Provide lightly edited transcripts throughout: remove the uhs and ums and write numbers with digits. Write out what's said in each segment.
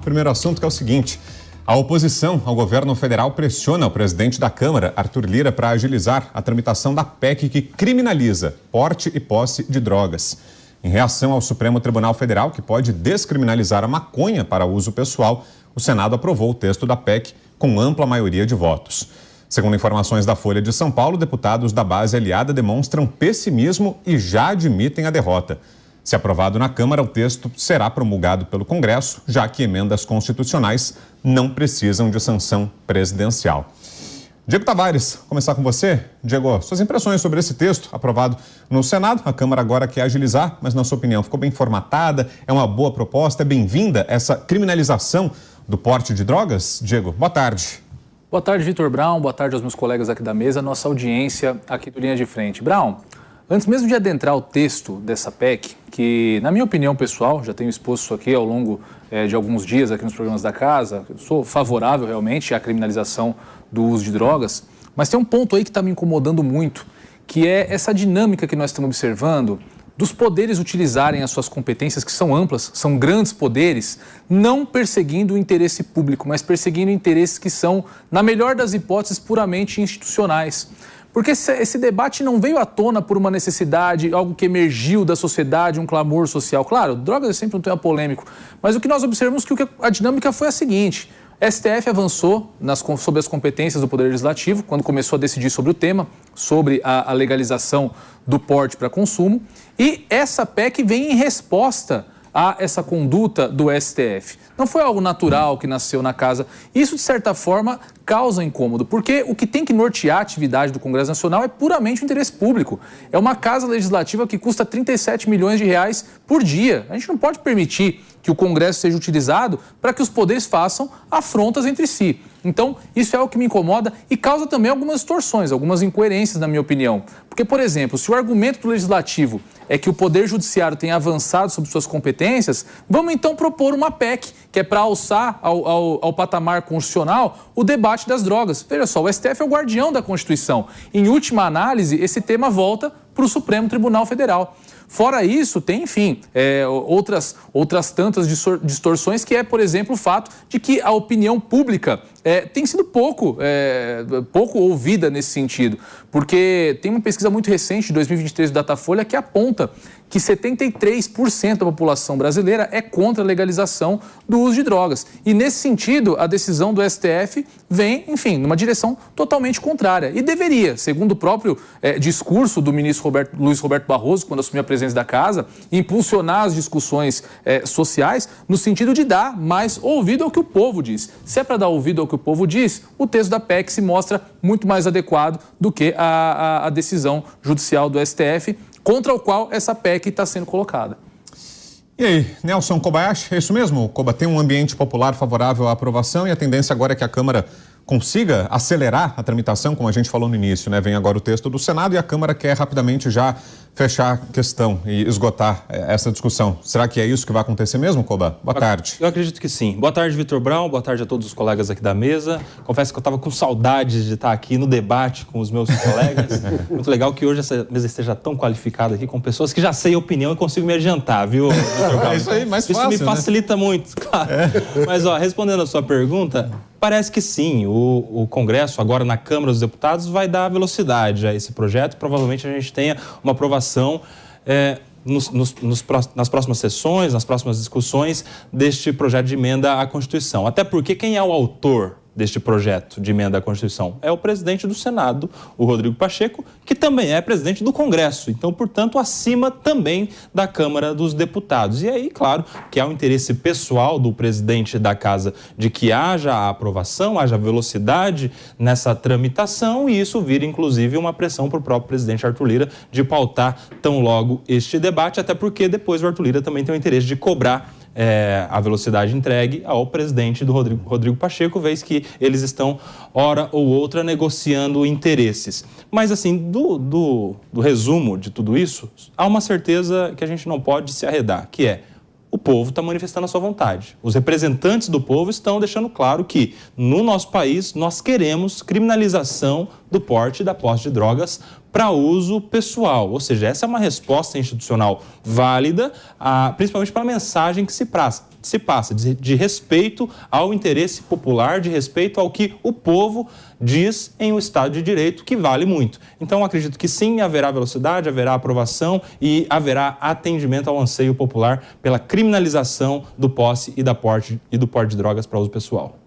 Primeiro assunto que é o seguinte: a oposição ao governo federal pressiona o presidente da Câmara, Arthur Lira, para agilizar a tramitação da PEC que criminaliza porte e posse de drogas. Em reação ao Supremo Tribunal Federal, que pode descriminalizar a maconha para uso pessoal, o Senado aprovou o texto da PEC com ampla maioria de votos. Segundo informações da Folha de São Paulo, deputados da base aliada demonstram pessimismo e já admitem a derrota. Se aprovado na Câmara, o texto será promulgado pelo Congresso, já que emendas constitucionais não precisam de sanção presidencial. Diego Tavares, começar com você. Diego, suas impressões sobre esse texto aprovado no Senado. A Câmara agora quer agilizar, mas na sua opinião, ficou bem formatada? É uma boa proposta? É bem-vinda essa criminalização do porte de drogas? Diego, boa tarde. Boa tarde, Vitor Brown. Boa tarde aos meus colegas aqui da mesa, nossa audiência aqui do Linha de Frente. Brown, antes mesmo de adentrar o texto dessa PEC, que, na minha opinião pessoal, já tenho exposto isso aqui ao longo de alguns dias aqui nos programas da casa, eu sou favorável realmente à criminalização do uso de drogas, mas tem um ponto aí que está me incomodando muito, que é essa dinâmica que nós estamos observando dos poderes utilizarem as suas competências, que são amplas, são grandes poderes, não perseguindo o interesse público, mas perseguindo interesses que são, na melhor das hipóteses, puramente institucionais. Porque esse debate não veio à tona por uma necessidade, algo que emergiu da sociedade, um clamor social. Claro, drogas é sempre um tema polêmico, mas o que nós observamos é que a dinâmica foi a seguinte: STF avançou sobre as competências do Poder Legislativo, quando começou a decidir sobre o tema, sobre a legalização do porte para consumo, e essa PEC vem em resposta a essa conduta do STF. Não foi algo natural que nasceu na casa. Isso, de certa forma, causa incômodo, porque o que tem que nortear a atividade do Congresso Nacional é puramente o interesse público. É uma casa legislativa que custa 37 milhões de reais por dia. A gente não pode permitir que o Congresso seja utilizado para que os poderes façam afrontas entre si. Então, isso é o que me incomoda e causa também algumas distorções, algumas incoerências, na minha opinião. Porque, por exemplo, se o argumento do Legislativo é que o Poder Judiciário tem avançado sobre suas competências, vamos então propor uma PEC, que é para alçar ao patamar constitucional o debate das drogas. Veja só, o STF é o guardião da Constituição. Em última análise, esse tema volta para o Supremo Tribunal Federal. Fora isso, tem, enfim, outras tantas distorções, que é, por exemplo, o fato de que a opinião pública tem sido pouco ouvida nesse sentido. Porque tem uma pesquisa muito recente, de 2023, do Datafolha, que aponta que 73% da população brasileira é contra a legalização do uso de drogas. E, nesse sentido, a decisão do STF vem, enfim, numa direção totalmente contrária. E deveria, segundo o próprio discurso do ministro Luiz Roberto Barroso, quando assumiu a presidência da casa, impulsionar as discussões sociais no sentido de dar mais ouvido ao que o povo diz. Se é para dar ouvido ao que o povo diz, o texto da PEC se mostra muito mais adequado do que a decisão judicial do STF, contra o qual essa PEC está sendo colocada. E aí, Nelson Kobayashi, é isso mesmo? Koba, tem um ambiente popular favorável à aprovação e a tendência agora é que a Câmara consiga acelerar a tramitação, como a gente falou no início, né? Vem agora o texto do Senado e a Câmara quer rapidamente já fechar a questão e esgotar essa discussão. Será que é isso que vai acontecer mesmo, Koba? Boa tarde. Eu acredito que sim. Boa tarde, Vitor Brown. Boa tarde a todos os colegas aqui da mesa. Confesso que eu estava com saudades de estar aqui no debate com os meus colegas. Muito legal que hoje essa mesa esteja tão qualificada aqui, com pessoas que já sei a opinião e consigo me adiantar, viu, Vitor Brown? É isso aí, mais fácil, isso me facilita muito, claro. Mas, respondendo a sua pergunta, parece que sim. O Congresso, agora na Câmara dos Deputados, vai dar velocidade a esse projeto. Provavelmente a gente tenha uma aprovação nas próximas sessões, nas próximas discussões deste projeto de emenda à Constituição. Até porque quem é o autor deste projeto de emenda à Constituição? É o presidente do Senado, o Rodrigo Pacheco, que também é presidente do Congresso. Então, portanto, acima também da Câmara dos Deputados. E aí, claro, que há um interesse pessoal do presidente da Casa de que haja a aprovação, haja velocidade nessa tramitação, e isso vira, inclusive, uma pressão para o próprio presidente Arthur Lira de pautar tão logo este debate, até porque depois o Arthur Lira também tem o interesse de cobrar a velocidade entregue ao presidente do Rodrigo Pacheco, vez que eles estão, hora ou outra, negociando interesses. Mas, assim, do resumo de tudo isso, há uma certeza que a gente não pode se arredar, que é: o povo está manifestando a sua vontade. Os representantes do povo estão deixando claro que, no nosso país, nós queremos criminalização do porte e da posse de drogas para uso pessoal. Ou seja, essa é uma resposta institucional válida, principalmente pela mensagem que se passa de respeito ao interesse popular, de respeito ao que o povo diz em um Estado de Direito, que vale muito. Então, acredito que sim, haverá velocidade, haverá aprovação e haverá atendimento ao anseio popular pela criminalização do posse e do porte de drogas para uso pessoal.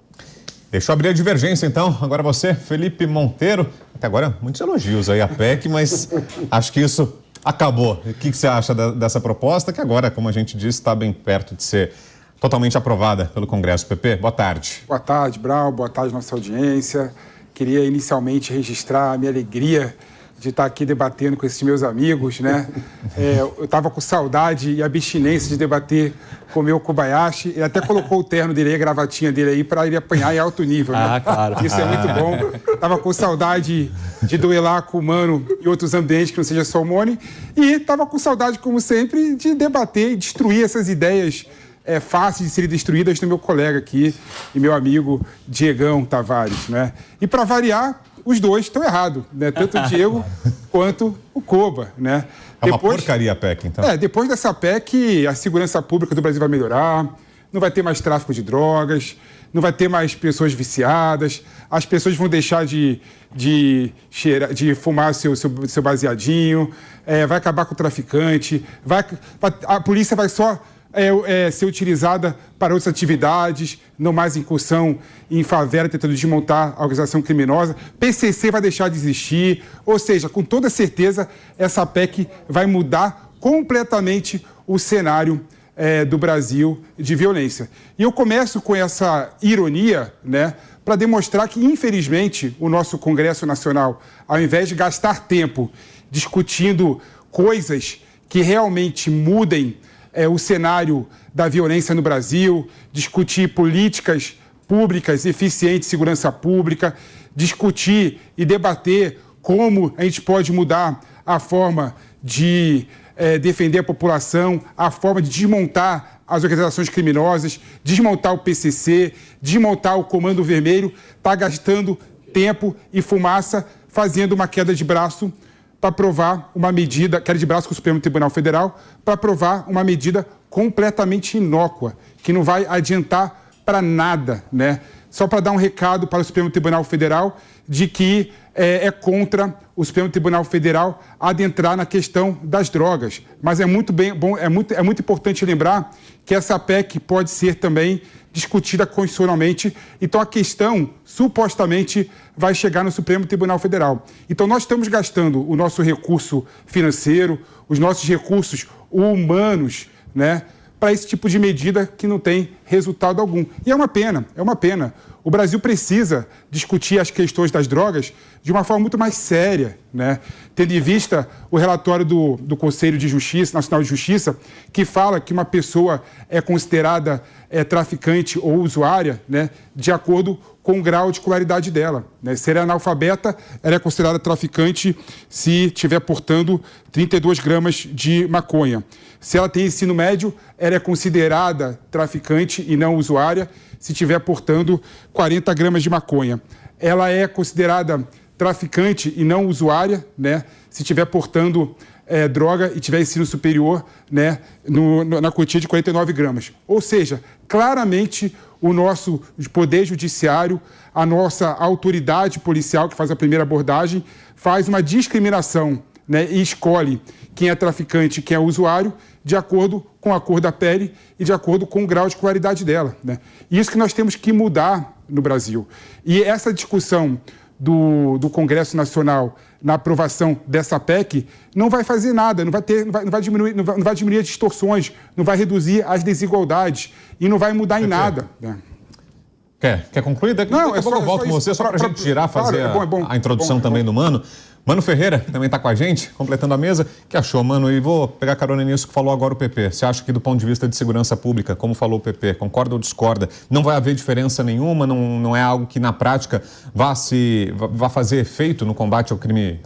Deixa eu abrir a divergência, então. Agora você, Felipe Monteiro. Até agora, muitos elogios aí à PEC, mas acho que isso acabou. O que você acha dessa proposta, que agora, como a gente disse, está bem perto de ser totalmente aprovada pelo Congresso? PP, boa tarde. Boa tarde, Brown. Boa tarde, nossa audiência. Queria inicialmente registrar a minha alegria de estar aqui debatendo com esses meus amigos, né? Eu estava com saudade e abstinência de debater com o meu Kobayashi. Ele até colocou o terno dele, a gravatinha dele aí, para ele apanhar em alto nível, né? Claro. Isso é muito bom. Estava com saudade de duelar com o Mano em outros ambientes que não seja só o Mone. E estava com saudade, como sempre, de debater e destruir essas ideias fáceis de serem destruídas do meu colega aqui e meu amigo Diegão Tavares, né? E para variar, os dois estão errados, né? Tanto o Diego quanto o Koba, né? Uma porcaria a PEC, então. Depois dessa PEC, a segurança pública do Brasil vai melhorar, não vai ter mais tráfico de drogas, não vai ter mais pessoas viciadas, as pessoas vão deixar de fumar seu baseadinho, vai acabar com o traficante, a polícia vai só ser utilizada para outras atividades, não mais incursão em favela tentando desmontar a organização criminosa. PCC vai deixar de existir, ou seja, com toda certeza, essa PEC vai mudar completamente o cenário do Brasil de violência. E eu começo com essa ironia, né, para demonstrar que, infelizmente, o nosso Congresso Nacional, ao invés de gastar tempo discutindo coisas que realmente mudem o cenário da violência no Brasil, discutir políticas públicas eficientes de segurança pública, discutir e debater como a gente pode mudar a forma de defender a população, a forma de desmontar as organizações criminosas, desmontar o PCC, desmontar o Comando Vermelho, está gastando tempo e fumaça fazendo uma queda de braço para aprovar uma medida, queda de braço com o Supremo Tribunal Federal, para aprovar uma medida completamente inócua, que não vai adiantar para nada, né? Só para dar um recado para o Supremo Tribunal Federal de que é contra o Supremo Tribunal Federal adentrar na questão das drogas. Mas é muito importante lembrar que essa PEC pode ser também discutida constitucionalmente. Então, a questão, supostamente, vai chegar no Supremo Tribunal Federal. Então, nós estamos gastando o nosso recurso financeiro, os nossos recursos humanos, né, para esse tipo de medida que não tem resultado algum. E é uma pena, é uma pena. O Brasil precisa discutir as questões das drogas de uma forma muito mais séria, né? Tendo em vista o relatório do Conselho de Justiça, Nacional de Justiça, que fala que uma pessoa é considerada traficante ou usuária, né, de acordo com o grau de escolaridade dela, né? Se ela é analfabeta, ela é considerada traficante se estiver portando 32 gramas de maconha. Se ela tem ensino médio, ela é considerada traficante e não usuária se estiver portando 40 gramas de maconha. Ela é considerada traficante e não usuária, né, se estiver portando droga e tiver ensino superior, né, na quantia de 49 gramas. Ou seja, claramente o nosso Poder Judiciário, a nossa autoridade policial que faz a primeira abordagem, faz uma discriminação, né, e escolhe quem é traficante e quem é usuário de acordo com a cor da pele e de acordo com o grau de escolaridade dela, né? Isso que nós temos que mudar no Brasil. E essa discussão do Congresso Nacional na aprovação dessa PEC não vai fazer nada, não vai diminuir as distorções, não vai reduzir as desigualdades e não vai mudar em nada, né? Quer concluir? Não, eu volto com você só para a gente tirar, fazer a introdução também do Mano. Mano Ferreira, que também está com a gente, completando a mesa. O que achou, Mano? E vou pegar carona nisso que falou agora o PP. Você acha que do ponto de vista de segurança pública, como falou o PP, concorda ou discorda? Não vai haver diferença nenhuma? Não é algo que na prática vá fazer efeito no combate ao crime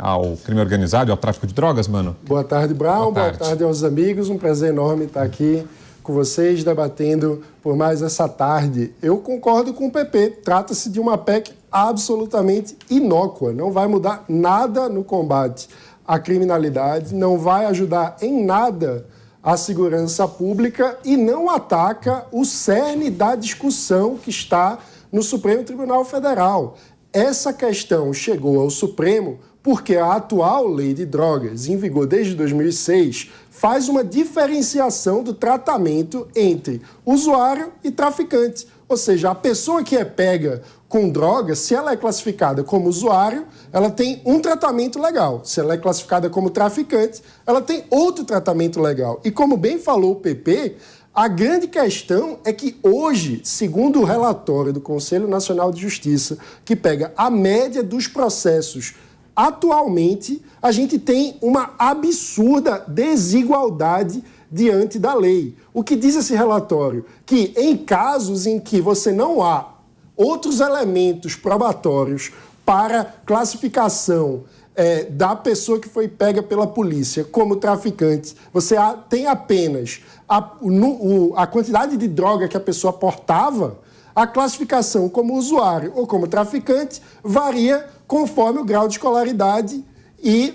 organizado e ao tráfico de drogas, Mano? Boa tarde, Brown. Boa tarde aos amigos. Um prazer enorme estar aqui com vocês, debatendo por mais essa tarde. Eu concordo com o PP. Trata-se de uma PEC absolutamente inócua. Não vai mudar nada no combate a criminalidade, não vai ajudar em nada a segurança pública e não ataca o cerne da discussão que está no Supremo Tribunal Federal. Essa questão chegou ao Supremo porque a atual lei de drogas, em vigor desde 2006, faz uma diferenciação do tratamento entre usuário e traficante. Ou seja, a pessoa que é pega com drogas, se ela é classificada como usuário, ela tem um tratamento legal. Se ela é classificada como traficante, ela tem outro tratamento legal. E como bem falou o PP, a grande questão é que hoje, segundo o relatório do Conselho Nacional de Justiça, que pega a média dos processos, atualmente a gente tem uma absurda desigualdade diante da lei. O que diz esse relatório? Que em casos em que você não há outros elementos probatórios para classificação da pessoa que foi pega pela polícia como traficante, você tem apenas a quantidade de droga que a pessoa portava, a classificação como usuário ou como traficante varia conforme o grau de escolaridade e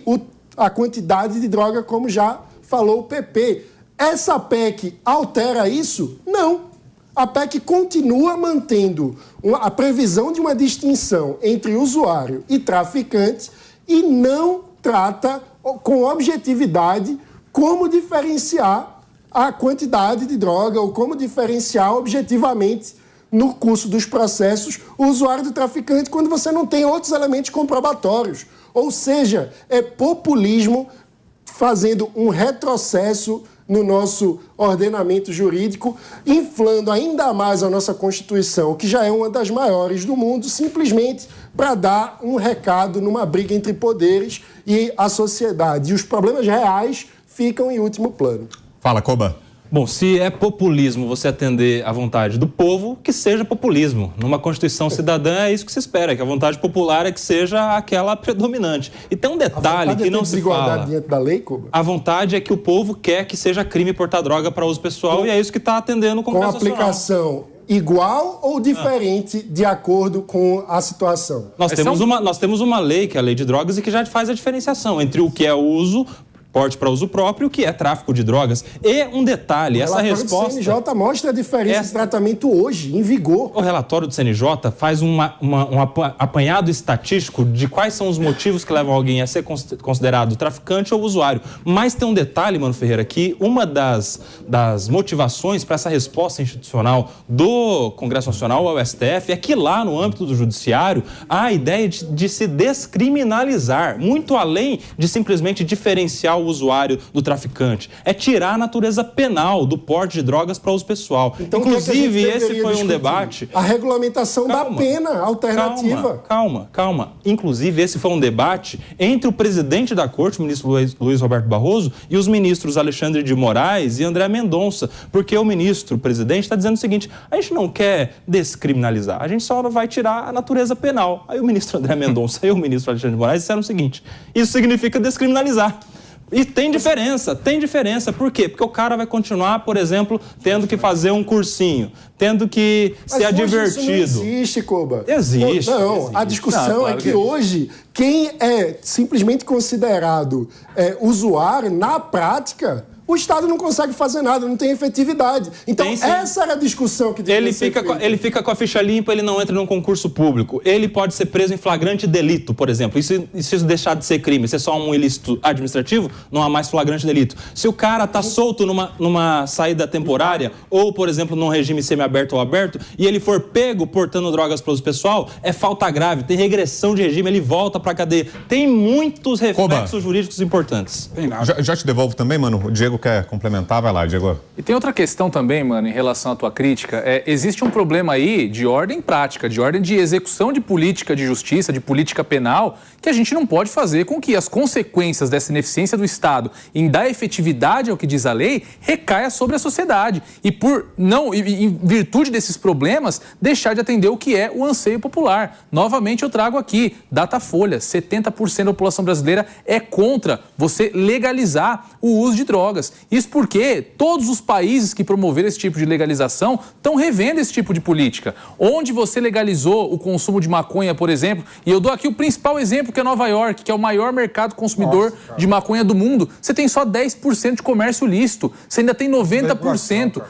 a quantidade de droga, como já falou o PP. Essa PEC altera isso? Não. A PEC continua mantendo a previsão de uma distinção entre usuário e traficante e não trata com objetividade como diferenciar a quantidade de droga ou como diferenciar objetivamente no curso dos processos o usuário do traficante quando você não tem outros elementos comprobatórios. Ou seja, é populismo fazendo um retrocesso no nosso ordenamento jurídico, inflando ainda mais a nossa Constituição, que já é uma das maiores do mundo, simplesmente para dar um recado numa briga entre poderes e a sociedade. E os problemas reais ficam em último plano. Fala, Koba. Bom, se é populismo você atender à vontade do povo, que seja populismo. Numa Constituição cidadã é isso que se espera, que a vontade popular é que seja aquela predominante. E tem um detalhe que não se fala. Diante da lei, Koba? A vontade é que o povo quer que seja crime portar droga para uso pessoal e é isso que está atendendo o Congresso Nacional. Com aplicação igual ou diferente de acordo com a situação? Nós temos uma lei, que é a Lei de Drogas, e que já faz a diferenciação entre o que é uso, porte para uso próprio, que é tráfico de drogas. E um detalhe, essa resposta... O relatório do CNJ mostra a diferença de tratamento hoje, em vigor. O relatório do CNJ faz um apanhado estatístico de quais são os motivos que levam alguém a ser considerado traficante ou usuário. Mas tem um detalhe, Mano Ferreira, que uma das motivações para essa resposta institucional do Congresso Nacional ao STF é que lá no âmbito do judiciário há a ideia de se descriminalizar, muito além de simplesmente diferenciar o usuário do traficante. É tirar a natureza penal do porte de drogas para uso pessoal. Então, inclusive, esse foi um debate... A regulamentação da pena alternativa. Calma. Inclusive, esse foi um debate entre o presidente da Corte, o ministro Luiz Roberto Barroso, e os ministros Alexandre de Moraes e André Mendonça, porque o presidente, está dizendo o seguinte: a gente não quer descriminalizar, a gente só vai tirar a natureza penal. Aí o ministro André Mendonça e o ministro Alexandre de Moraes disseram o seguinte: isso significa descriminalizar. E tem diferença. Por quê? Porque o cara vai continuar, por exemplo, tendo que fazer um cursinho, tendo que ser advertido. Isso não existe, Koba. Existe. A discussão é que hoje, quem é simplesmente considerado usuário, na prática, o Estado não consegue fazer nada, não tem efetividade. Então, essa era a discussão que devia ser feita. Ele fica com a ficha limpa, ele não entra num concurso público. Ele pode ser preso em flagrante delito, por exemplo. E se isso deixar de ser crime, se é só um ilícito administrativo, não há mais flagrante delito. Se o cara está solto numa saída temporária, ou, por exemplo, num regime semiaberto ou aberto, e ele for pego portando drogas para uso pessoal, é falta grave, tem regressão de regime, ele volta para a cadeia. Tem muitos reflexos jurídicos importantes. Já te devolvo também, mano. O Diego quer complementar? Vai lá, Diego. E tem outra questão também, mano, em relação à tua crítica. Existe um problema aí de ordem prática, de ordem de execução de política de justiça, de política penal, que a gente não pode fazer com que as consequências dessa ineficiência do Estado em dar efetividade ao que diz a lei recaia sobre a sociedade. E em virtude desses problemas, deixar de atender o que é o anseio popular. Novamente eu trago aqui, Datafolha, 70% da população brasileira é contra você legalizar o uso de drogas. drogas. Isso porque todos os países que promoveram esse tipo de legalização estão revendo esse tipo de política. Onde você legalizou o consumo de maconha, por exemplo, e eu dou aqui o principal exemplo, que é Nova York, que é o maior mercado consumidor de maconha do mundo, você tem só 10% de comércio lícito. Você ainda tem 90%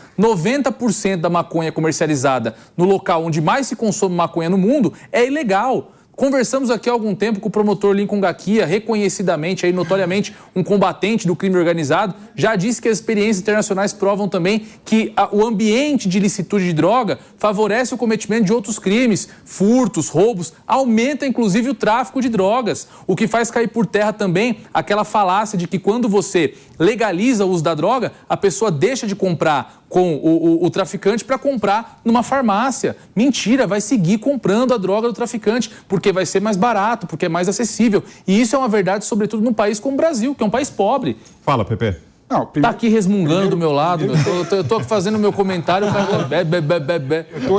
da maconha comercializada no local onde mais se consome maconha no mundo é ilegal. Conversamos aqui há algum tempo com o promotor Lincoln Gaquia, reconhecidamente, aí, notoriamente, um combatente do crime organizado, já disse que as experiências internacionais provam também que o ambiente de licitude de droga favorece o cometimento de outros crimes, furtos, roubos, aumenta inclusive o tráfico de drogas, o que faz cair por terra também aquela falácia de que quando você legaliza o uso da droga, a pessoa deixa de comprar com o traficante para comprar numa farmácia. Mentira, vai seguir comprando a droga do traficante, porque vai ser mais barato, porque é mais acessível. E isso é uma verdade, sobretudo num país como o Brasil, que é um país pobre. Fala, Pepe. Não, tá aqui resmungando do meu lado, eu tô fazendo meu comentário, o cara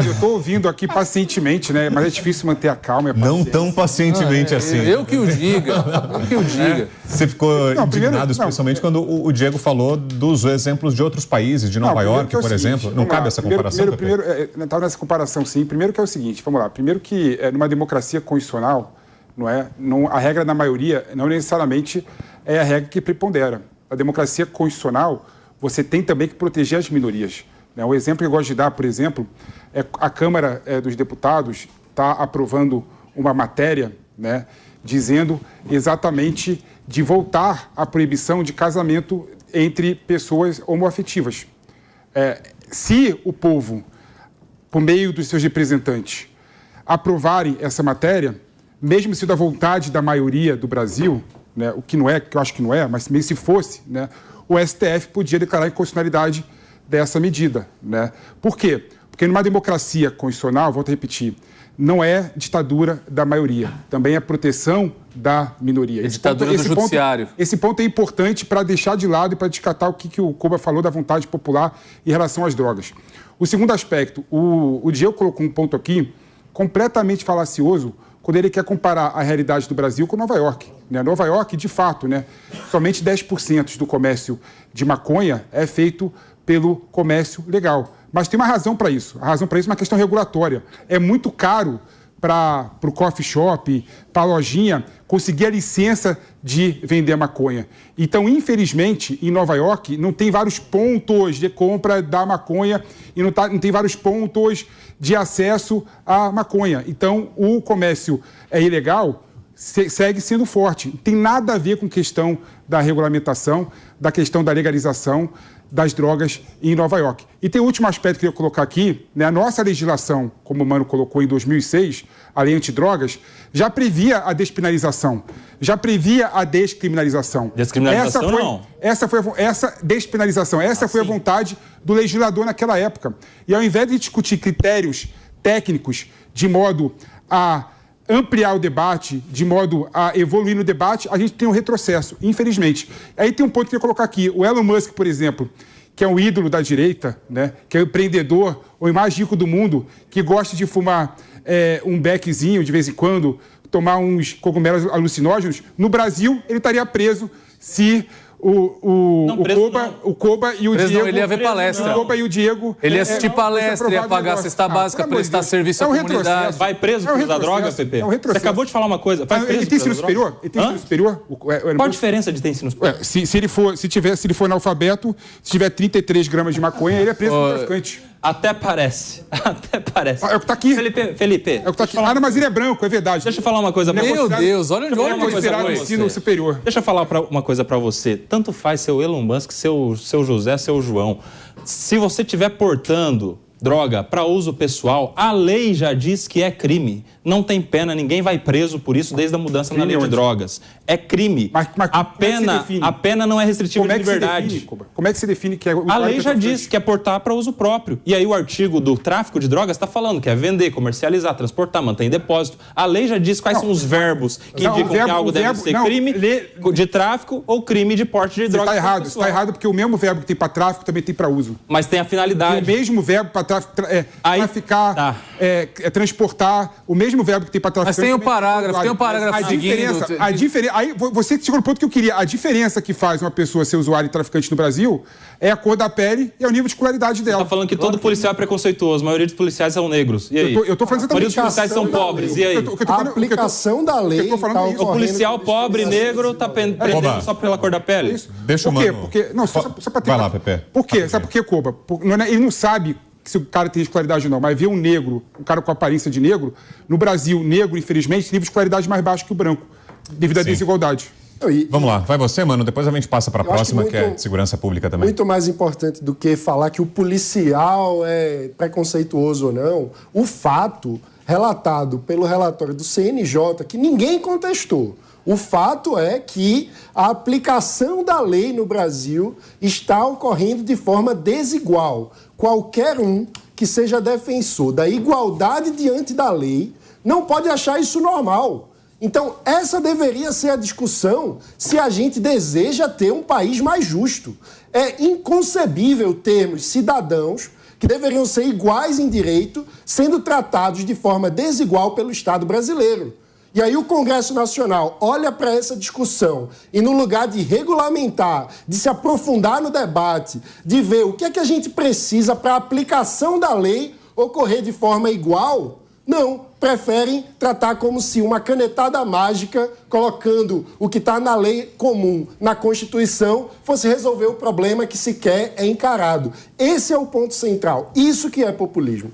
eu tô ouvindo aqui pacientemente, né? Mas é difícil manter a calma e a paciência. Não tão pacientemente assim. Eu que o diga, Você ficou indignado, especialmente quando o Diego falou dos exemplos de outros países, de Nova York, por exemplo. Não cabe essa comparação, Primeiro, estava nessa comparação, sim. Primeiro que é o seguinte, vamos lá. Primeiro que numa democracia constitucional, a regra da maioria não necessariamente é a regra que prepondera. A democracia constitucional, você tem também que proteger as minorias. O exemplo que eu gosto de dar, por exemplo, é a Câmara dos Deputados está aprovando uma matéria, dizendo exatamente de voltar à proibição de casamento entre pessoas homoafetivas. Se o povo, por meio dos seus representantes, aprovarem essa matéria, mesmo se da vontade da maioria do Brasil, o que não é, que eu acho que não é, mas mesmo se fosse, o STF podia declarar a inconstitucionalidade dessa medida. Por quê? Porque numa democracia constitucional, volto a repetir, não é ditadura da maioria, também é proteção da minoria. É ditadura do judiciário. Esse ponto é importante para deixar de lado e para descartar o que o Koba falou da vontade popular em relação às drogas. O segundo aspecto, o Diego colocou um ponto aqui completamente falacioso, quando ele quer comparar a realidade do Brasil com Nova York. Nova York, de fato, somente 10% do comércio de maconha é feito pelo comércio legal. Mas tem uma razão para isso. A razão para isso é uma questão regulatória. É muito caro para o coffee shop, para a lojinha, conseguir a licença de vender maconha. Então, infelizmente, em Nova York, não tem vários pontos de compra da maconha e não tem vários pontos de acesso à maconha. Então, o comércio é ilegal, segue sendo forte. Não tem nada a ver com questão da regulamentação, da questão da legalização das drogas em Nova York. E tem o último aspecto que eu queria colocar aqui, a nossa legislação, como o Mano colocou em 2006, a lei antidrogas, já previa a despenalização, já previa a descriminalização. Descriminalização não. Essa despenalização, foi a vontade do legislador naquela época. E ao invés de discutir critérios técnicos de modo a ampliar o debate, de modo a evoluir no debate, a gente tem um retrocesso, infelizmente. Aí tem um ponto que eu ia colocar aqui. O Elon Musk, por exemplo, que é um ídolo da direita, que é o empreendedor, o mais rico do mundo, que gosta de fumar um beckzinho de vez em quando, tomar uns cogumelos alucinógenos, no Brasil ele estaria preso se o Koba e o Diego... Não, ele ia ver palestra. O Koba e o Diego... Ele ia assistir palestra, ia pagar a cesta básica, prestar serviço à comunidade. Vai preso por usar droga, Pepe? Você acabou de falar uma coisa. Ele tem ensino superior? Ele tem ensino superior? Qual a diferença de ter ensino superior? Se ele for analfabeto, se tiver 33 gramas de maconha, ele é preso por traficante. Até parece. É o que tá aqui. Felipe. É o que tá aqui. Mas ele é branco, é verdade. Deixa eu falar uma coisa pra você. Meu Deus, olha onde uma coisa pra você. Ensino superior. Deixa eu falar uma coisa pra você. Tanto faz seu Elon Musk, seu José, seu João. Se você estiver portando droga para uso pessoal, a lei já diz que é crime. Não tem pena, ninguém vai preso por isso desde a mudança na lei de drogas. É crime. Mas a pena não é restritiva de liberdade. Como é que se define que é... A lei já diz que é portar para uso próprio. E aí o artigo do tráfico de drogas está falando que é vender, comercializar, transportar, manter em depósito. A lei já diz quais são os verbos que indicam que algo deve ser crime de tráfico ou crime de porte de drogas. Está errado porque o mesmo verbo que tem para tráfico também tem para uso. Mas tem a finalidade. O mesmo verbo para traficar, transportar, o mesmo verbo que tem para traficar. Mas tem um parágrafo seguindo. Aí você chegou no ponto que eu queria. A diferença que faz uma pessoa ser usuário e traficante no Brasil é a cor da pele e é o nível de escolaridade dela. Você tá falando que todo policial é preconceituoso, a maioria dos policiais são negros. E aí? Eu tô falando exatamente. A maioria dos policiais são pobres. E aí? A aplicação da lei... O policial pobre, negro, está prendendo só pela cor da pele? Deixa o mano... Não, só para ter... Vai lá, Pepe. Por quê? Sabe por quê, Koba? Ele não sabe se o cara tem escolaridade ou não, mas ver um negro, um cara com aparência de negro, no Brasil, negro, infelizmente, nível de escolaridade mais baixo que o branco, devido à desigualdade. Vamos lá, vai você, mano, depois a gente passa para a próxima, que é de segurança pública também. Muito mais importante do que falar que o policial é preconceituoso ou não, o fato relatado pelo relatório do CNJ, que ninguém contestou, o fato é que a aplicação da lei no Brasil está ocorrendo de forma desigual. Qualquer um que seja defensor da igualdade diante da lei não pode achar isso normal. Então, essa deveria ser a discussão se a gente deseja ter um país mais justo. É inconcebível termos cidadãos que deveriam ser iguais em direito sendo tratados de forma desigual pelo Estado brasileiro. E aí o Congresso Nacional olha para essa discussão e no lugar de regulamentar, de se aprofundar no debate, de ver o que é que a gente precisa para a aplicação da lei ocorrer de forma igual, não, preferem tratar como se uma canetada mágica, colocando o que está na lei comum, na Constituição, fosse resolver o problema que sequer é encarado. Esse é o ponto central. Isso que é populismo.